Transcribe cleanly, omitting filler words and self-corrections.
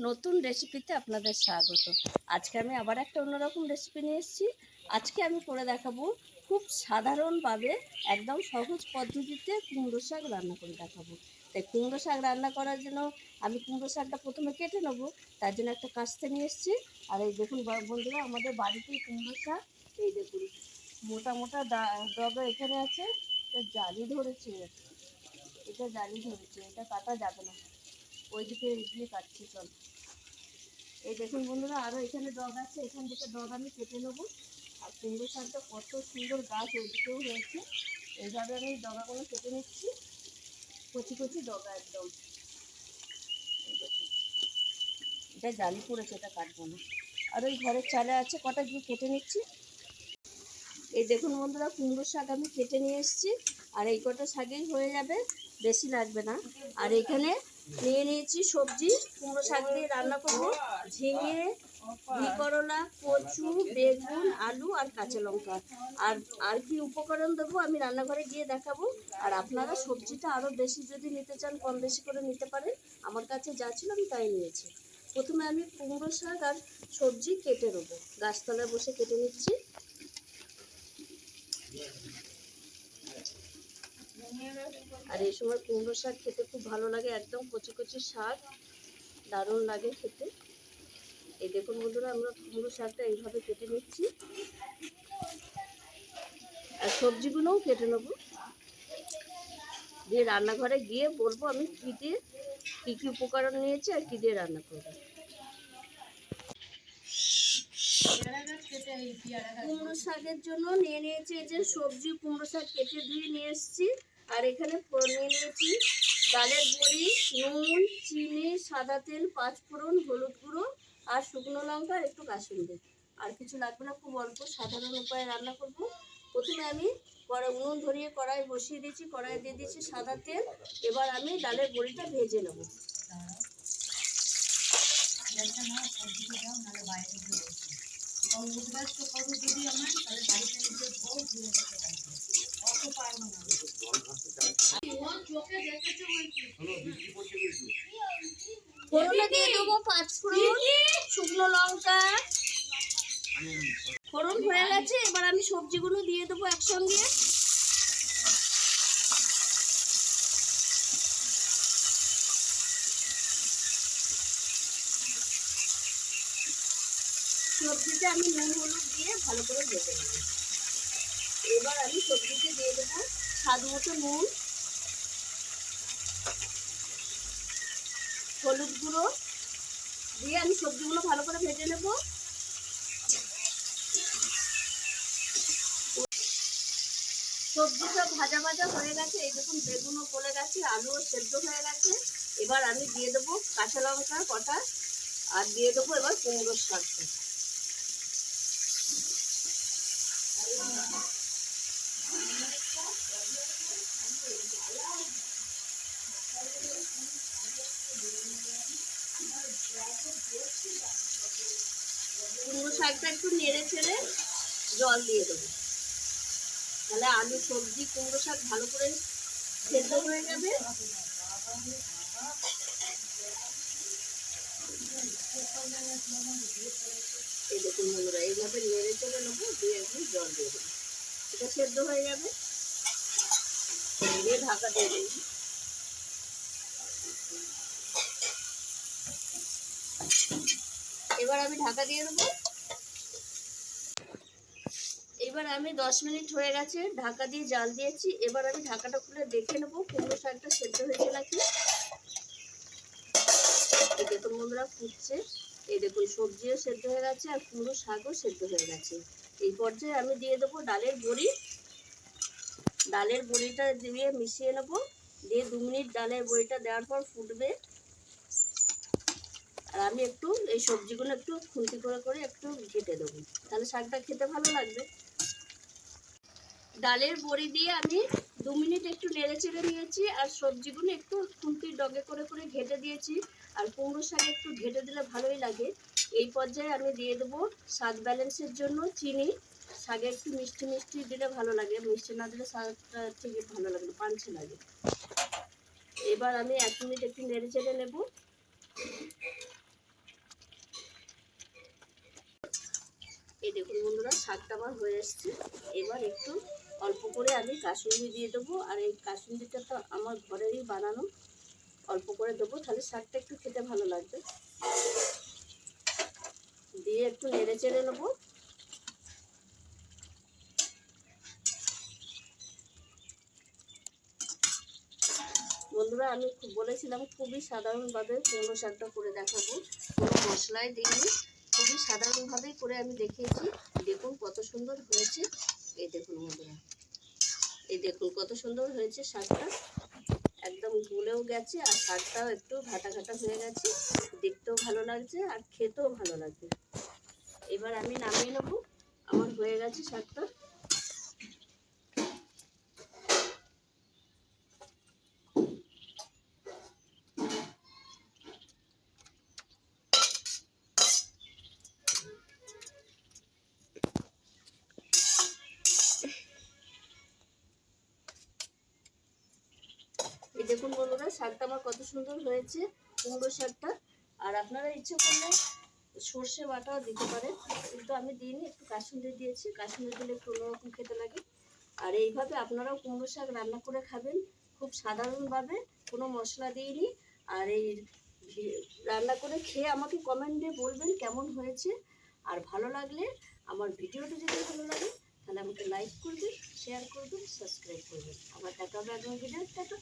নতুন রেসিপিতে আপনাদের স্বাগত। আজকে আমি আবার একটা অন্যরকম রেসিপি নিয়ে এসেছি। আজকে আমি করে দেখাবো খুব সাধারণভাবে একদম সহজ পদ্ধতিতে কুমড়ো শাক রান্না করে দেখাবো। তাই কুমড়ো শাক রান্না করার জন্য আমি কুমড়ো শাকটা প্রথমে কেটে নেবো। তার জন্য একটা কাস্তে নিয়ে এসেছি। আর এই দেখুন বন্ধুরা, আমাদের বাড়িতেই কুমড়ো শাক। এই দেখুন মোটা মোটা ডগা এখানে আছে। এটা জালি ধরেছে, এটা কাটা যাবে না, ওইদিকে দিয়ে কাটছি। চল, এই দেখুন বন্ধুরা, আরও এখানে ডগ আছে, এখান থেকে ডগ আমি কেটে নেবো। আর কুমড়ো শাকটা কত সুন্দর গাছ ওইদিকেও হয়েছে। এইভাবে আমি ডগাগুলো কেটে নিচ্ছি, কচি কচি ডগা একদম। এটা জালি পড়েছে, এটা কাটবো না। আর ওই ঘরের চালে আছে কটা, গিয়ে কেটে নিচ্ছি। এই দেখুন বন্ধুরা, কুমড়ো শাক আমি কেটে নিয়ে এসেছি। আর এই কটা শাকেই হয়ে যাবে, বেশি লাগবে না। আর এখানে নিয়ে নিয়েছি সবজি, কুমড়ো শাক দিয়ে রান্না করবো। ঝিঙে, করলা, কচু, বেগুন, আলু আর কাঁচা লঙ্কা। আর আর কি উপকরণ দেবো আমি রান্নাঘরে গিয়ে দেখাবো। আর আপনারা সবজিটা আরও বেশি যদি নিতে চান, কম বেশি করে নিতে পারেন। আমার কাছে যা ছিল আমি তাই নিয়েছি। প্রথমে আমি কুমড়ো শাক আর সবজি কেটে নেবো, গাছতলায় বসে কেটে নিচ্ছি। আর এই সময় কুমড়ো শাক খেতে খুব ভালো লাগে, একদম কচি কচি শাক, দারুণ লাগে খেতে। এই দেখুন বন্ধুরা, আমরা কুমড়ো শাকটা এইভাবে কেটে নিচ্ছি। আর সবজিগুলোও কেটে নেবো, দিয়ে রান্নাঘরে গিয়ে বলবো আমি কী দিয়ে কী কী উপকরণ নিয়েছি আর কী দিয়ে রান্না করবো। কুমড়ো শাকের জন্য নিয়ে নিয়েছি এই যে সবজি, কুমড়ো শাক কেটে ধুয়ে নিয়ে এসেছি। আর এখানে নিয়ে নিয়েছি ডালের বড়ি, নুন, চিনি, সাদা তেল, পাঁচফোড়ন, হলুদ গুঁড়ো আর শুকনো লঙ্কা, একটু কাসুন্দি। আর কিছু লাগবে না, খুব অল্প সাধারণ উপায়ে রান্না করব। প্রথমে আমি উনুন ধরিয়ে কড়াই বসিয়ে দিয়েছি, কড়াই দিয়ে দিয়েছি সাদা তেল। এবার আমি ডালের বড়িটা ভেজে নেব। ফোড়নে দিয়ে দেবো পাঁচফোড়ন, শুকনো লঙ্কা। ফোড়ন হয়ে গেছে, এবার আমি সবজিগুলো দিয়ে দেবো একসঙ্গে। সবজিতে আমি নুন হলুদ দিয়ে ভালো করে ভেজে নেব। এবার আমি সবজিতে দিয়ে দেবো স্বাদ মতো নুন, হলুদ গুঁড়ো দিয়ে আমি সবজিগুলো ভালো করে ভেজে নেব। সবজিটা ভাজা ভাজা হয়ে গেছে, এই দেখুন বেগুনও গলে গেছে, আলুও সেদ্ধ হয়ে গেছে। এবার আমি দিয়ে দেবো কাঁচা লঙ্কা কটা, আর দিয়ে দেবো এবার কুমড়োর শাকটা। কুমড়ো শাকটা একটু নেড়ে ছেড়ে জল দিয়ে দেবো, তাহলে আলু, সবজি, কুমড়ো শাক ভালো করে সেদ্ধ হয়ে যাবে। এই দেখুন বন্ধুরা, এইভাবে নেড়ে চেড়ে নেবো, দিয়ে একটু জল দিয়ে দেবো, এটা সেদ্ধ হয়ে যাবে। দিয়ে ঢাকা দিয়ে দেবো। এবার আমি ঢাকা দিয়ে দেবো। এবার আমি 10 মিনিট হয়ে গেছে, ঢাকা দিয়ে জাল দিয়েছি। এবার আমি ঢাকাটা খুলে দেখে নেবো কুমড়ো শাকটা সেদ্ধ হয়েছে নাকি। এই দেখুন বন্ধুরা, ফুটছে। এই দেখুন সবজিও সেদ্ধ হয়ে গেছে আর কুমড়ো শাকও সেদ্ধ হয়ে গেছে। এই পর্যায়ে আমি দিয়ে দেবো ডালের বড়ি। ডালের বড়িটা দিয়ে মিশিয়ে নেবো, দিয়ে 2 মিনিট ডালের বড়িটা দেওয়ার পর ফুটবে। আর আমি একটু এই সবজিগুলো একটু খুন্তি করে করে একটু ঘেটে দেবো, তাহলে শাকটা খেতে ভালো লাগবে। ডালের বড়ি দিয়ে আমি 2 মিনিট একটু নেড়ে চেড়ে নিয়েছি, আর সবজিগুলো একটু খুন্তির ডগে করে করে ঘেটে দিয়েছি। আর কুমড়ো শাক একটু ঘেটে দিলে ভালোই লাগে। এই পর্যায়ে আমি দিয়ে দেবো স্বাদ ব্যালেন্সের জন্য চিনি। শাকে একটু মিষ্টি মিষ্টি দিলে ভালো লাগে, মিষ্টি না দিলে শাকটা ঠিক ভালো লাগে না, পানছে লাগে। এবার আমি 1 মিনিট একটু নেড়ে চেড়ে নেব। এই দেখুন বন্ধুরা, শাকটা আমার হয়ে এসছে। এবার একটু অল্প করে আমি কাসুন্দি দিয়ে দেবো। আর এই কাসুন্দিটা তো আমার ঘরেরই বানানো, অল্প করে দেবো, তাহলে শাকটা একটু খেতে ভালো লাগবে। দিয়ে একটু নেড়ে চেড়ে নেবো। বন্ধুরা, আমি বলেছিলাম খুবই সাধারণভাবে কুমড়ো শাকটা করে দেখাবো, কোনো মশলাই দিইনি, খুবই সাধারণভাবেই করে আমি দেখিয়েছি। দেখুন কত সুন্দর হয়েছে। এই দেখুন বন্ধুরা, এই দেখুন কত সুন্দর হয়েছে শাকটা, একদম গলেও গেছে আর শাকটাও একটু ঘাটা ঘাটা হয়ে গেছে, দেখতেও ভালো লাগছে আর খেতেও ভালো লাগবে। এবার আমি নামিয়ে নেবো, আমার হয়ে গেছে শাকটা। এই দেখুন বন্ধুরা, শাকটা আমার কত সুন্দর হয়েছে, কুমড়ো শাকটা। আর আপনারা ইচ্ছে করলে সর্ষে বাটাও দিতে পারেন, কিন্তু আমি দিইনি, একটু কাসুন্দি দিয়েছি। কাসুন্দি দিলে একটু অন্যরকম খেতে লাগে। আর এইভাবে আপনারাও কুমড়ো শাক রান্না করে খাবেন, খুব সাধারণভাবে, কোনো মশলা দিইনি। আর এই রান্না করে খেয়ে আমাকে কমেন্টে বলবেন কেমন হয়েছে। আর ভালো লাগলে, আমার ভিডিওটি যদি ভালো লাগে তাহলে আমাকে লাইক করবেন, শেয়ার করবেন, সাবস্ক্রাইব করবেন। আবার দেখা হবে আগামী ভিডিও। টাটা।